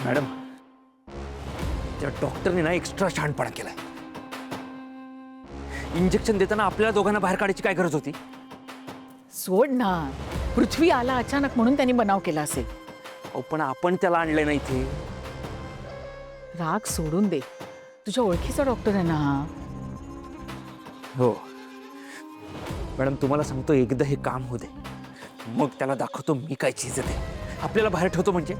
Madam, त्या डॉक्टरने ना एक्स्ट्रा शहाणपणा केलाय. इंजेक्शन देताना आपल्याला दोघांना बाहेर काढायची काय गरज होती? सोड ना, पृथ्वी आला अचानक म्हणून त्यांनी बनाव केला असेल. अहो, पण आपण त्याला आणलंय ना इथे. राग सोडून दे, तुझ्या ओळखीचा डॉक्टर आहे ना हा. हो मॅडम, तुम्हाला सांगतो एकदा हे काम होऊ दे, मग त्याला दाखवतो मी काय चीज आहे ते. आपल्याला बाहेर ठेवतो म्हणजे.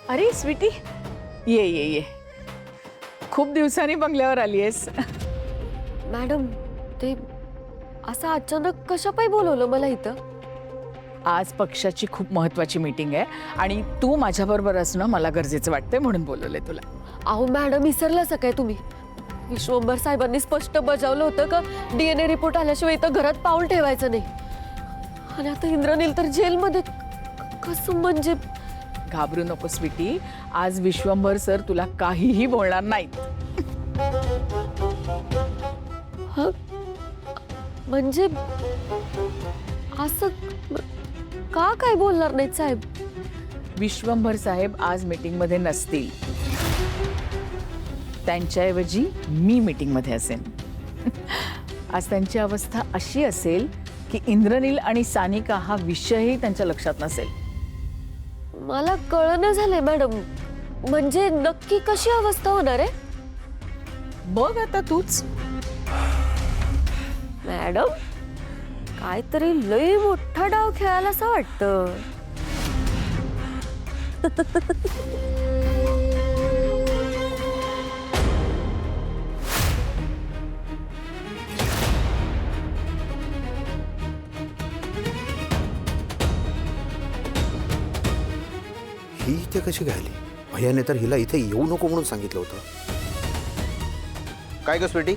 अरे स्वीटी, ये ये ये, खूप दिवसांनी बंगल्यावर आलीयस. मॅडम, ते असं अचानक कशा पायी बोलवलं मला इथं? आज पक्षाची खूप महत्वाची मीटिंग आहे आणि तू माझ्याबरोबर असणं मला गरजेचं वाटतंय म्हणून बोलवलंय तुला. अहो मॅडम, विसरलासा काय तुम्ही? विश्वंभर साहेबांनी स्पष्ट बजावलं होतं का DNA रिपोर्ट आल्याशिवाय इथं घरात पाऊल ठेवायचं नाही. आणि आता इंद्रनील तर जेलमध्ये. कसं म्हणजे? घाबरू नको स्वीटी, आज विश्वंभर सर तुला काहीही बोलणार नाहीत. हं? म्हणजे असं का काय बोलणार नाहीत साहेब? विश्वंभर साहेब आज मीटिंग मध्ये नसतील, त्यांच्याऐवजी मी मीटिंग मध्ये असेन. आज त्यांची अवस्था अशी असेल की इंद्रनील आणि सानिका हा विषयही त्यांच्या लक्षात नसेल. मला कळणं झालंय मॅडम, म्हणजे नक्की कशी अवस्था होणार आहे? बघ आता तूच. मॅडम, काहीतरी लई मोठा डाव खेळायला असं वाटतं. ही इथे कशी घाली? भैयाने तर हिला इथे येऊ नको म्हणून सांगितलं होतं. काय ग स्वीटी,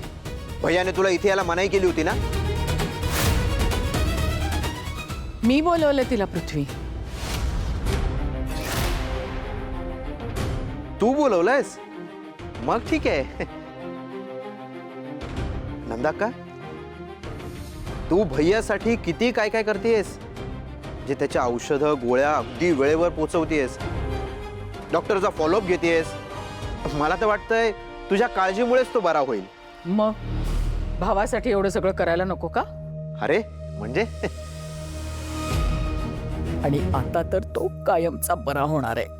भैयाने तुला इथे यायला मनाई केली होती ना? मी बोलवलं तिला पृथ्वी. तू बोलवलंयस? मग ठीक आहे. नंदा का तू भैयासाठी किती काय काय करतेस, जे त्याच्या औषधं गोळ्या अगदी वेळेवर पोहोचवतेस, डॉक्टरचा फॉलोअप घेतेस. मला तर वाटतंय तुझ्या काळजीमुळेच तो बरा होईल. मग भावासाठी एवढं सगळं करायला नको का? अरे म्हणजे आणि आता तर तो कायमचा बरा होणार आहे.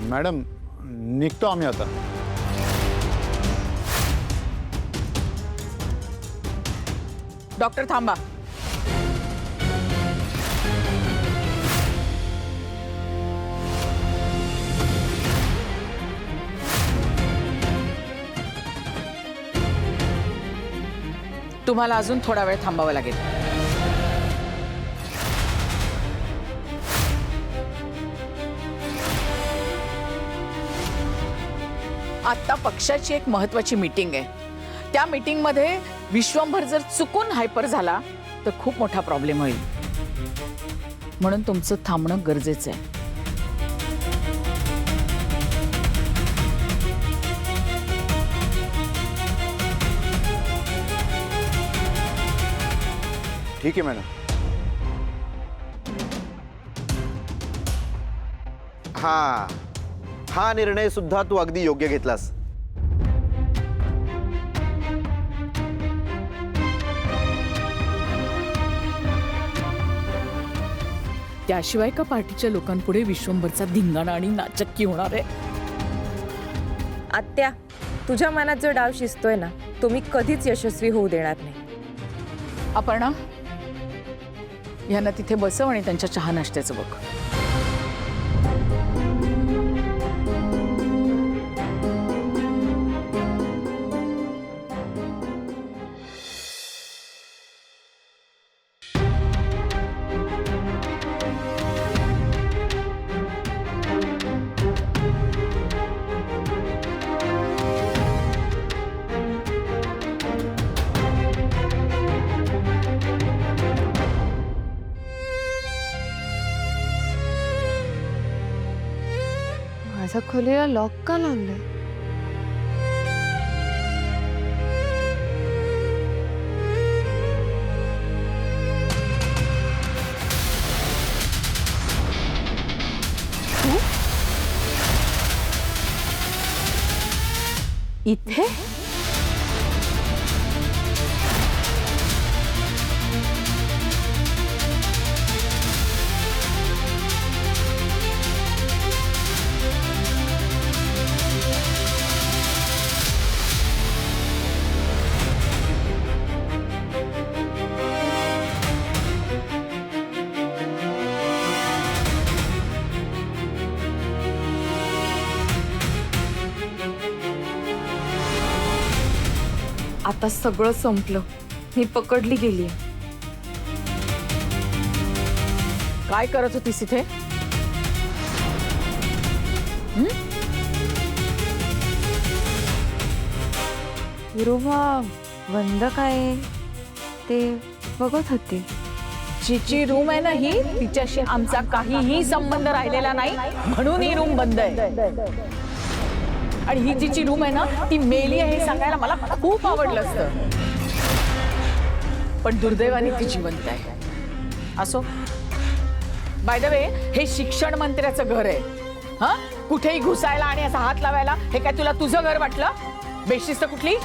मॅडम, निघतो आम्ही आता. डॉक्टर थांबा. तुम्हाला अजून थोडा वेळ थांबावं लागेल. आता पक्षाची एक महत्वाची मीटिंग आहे. त्या मीटिंग मध्ये विश्वंभर जर चुकून हायपर झाला तर खूप मोठा प्रॉब्लेम होईल. म्हणून तुमचं थांबणं गरजेचं आहे. ठीक आहे मॅडम. हा निर्णय सुद्धा तू अगदी योग्य घेतलास. त्याशिवाय का पार्टीच्या लोकांपुढे विश्वंभरचा धिंगाणा आणि नाचक्की होणार आहे. आत्या, तुझ्या मनात जो डाव शिजतोय ना, तो मी कधीच यशस्वी होऊ देणार नाही. अपर्णा, यांना तिथे बसव आणि त्यांच्या चहा नाश्त्याचं बघ. माझा खोलीला लॉक का लावलंय? इथे आता सगळं संपलं. मी पकडली गेली. काय करत होतीस इथे? विरोबा बंद काय ते बघत होते. जिची रूम आहे ना ही, तिच्याशी आमचा काहीही संबंध राहिलेला नाही, म्हणून ही रूम बंद आहे. आणि ही जिची रूम आहे ना ती मेली आहे हे सांगायला मला खूप आवडलं असतं, पण दुर्दैवाने ती जिवंत आहे. असो, बाय द वे हे शिक्षण मंत्र्याचं घर आहे. हा, कुठेही घुसायला आणि असा हात लावायला हे काय तुला तुझं घर वाटलं? बेशिस्त कुठली?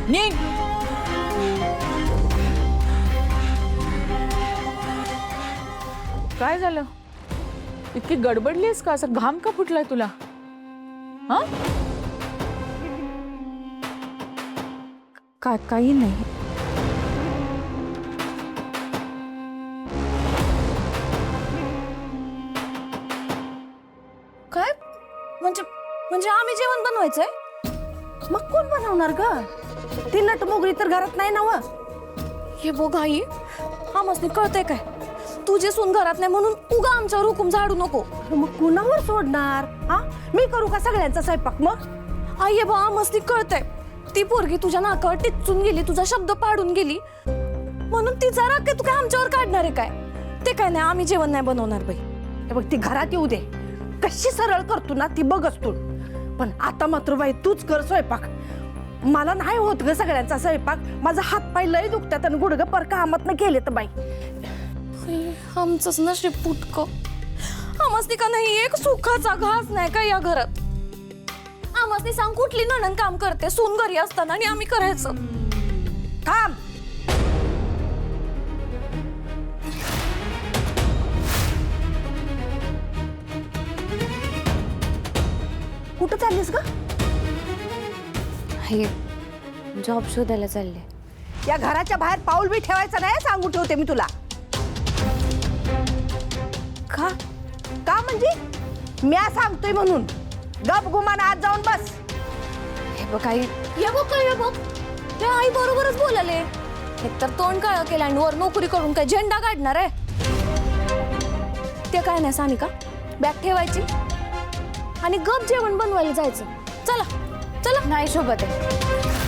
निघ. काय झालं? इतकी गडबडलीस का? असं घाम का फुटलाय तुला? हा, काही नाही. काय म्हणजे म्हणजे आम्ही जेवण बनवायचंय? मग कोण बनवणार ग? ती नटमोगरी तर घरात नाही ना व. हे बघ आई, आमसनी कळतंय काय? तुझे सून घरात नाही म्हणून उगा आमच्यावर हुकूम झाडू नको. मग कुणावर सोडणार? हा, मी करू का सगळ्यांचा स्वयंपाक? मग आई हे बघ, आमसनी कळतंय ती पोरगी तुझ्या नाकावर टिचून गेली, तुझा शब्द पाडून गेली, म्हणून ती जरा काय तू काय आमच्यावर काढणार आहे काय? ते काय नाही, आम्ही जेवण नाही बनवणार बाई. हे बघ, ती घरात येऊ दे, कशी सरळ करतो ना ती बघच तू. पण आता मात्र बाई तूच कर स्वयंपाक. मला नाही होत ग सगळ्यांचा स्वयंपाक. माझा हात पाय लय दुखतात आणि गुडघं पर कामात केले तर बाई. आमचंच नशीब फुटकं. आमसनी का नाही एक सुखाचा घास नाही का या घरात? आमसनी सांग कुठली नणन काम करते सून घरी असताना आणि आम्ही करायचं? थांब. कुठं चाललीस ग? हे जॉब शोधायला चालले. या घराच्या बाहेर पाऊल बी ठेवायचं नाही, सांगून ठेवते मी तुला. का का म्हणजे? म्या सांगतोय म्हणून गप गुमान आज जाऊन बस. हे बघ आई, हे बघ काय, हे बघ, हे आई बरोबरच बोलाले. एकतर तोंड काळं केलं आणि वर नोकरी करून काय झेंडा काढणार आहे? ते काय नाही सानिका, बॅग ठेवायची आणि गप जेवण बनवायला जायचं. चला चला. नाही शोभत आहे.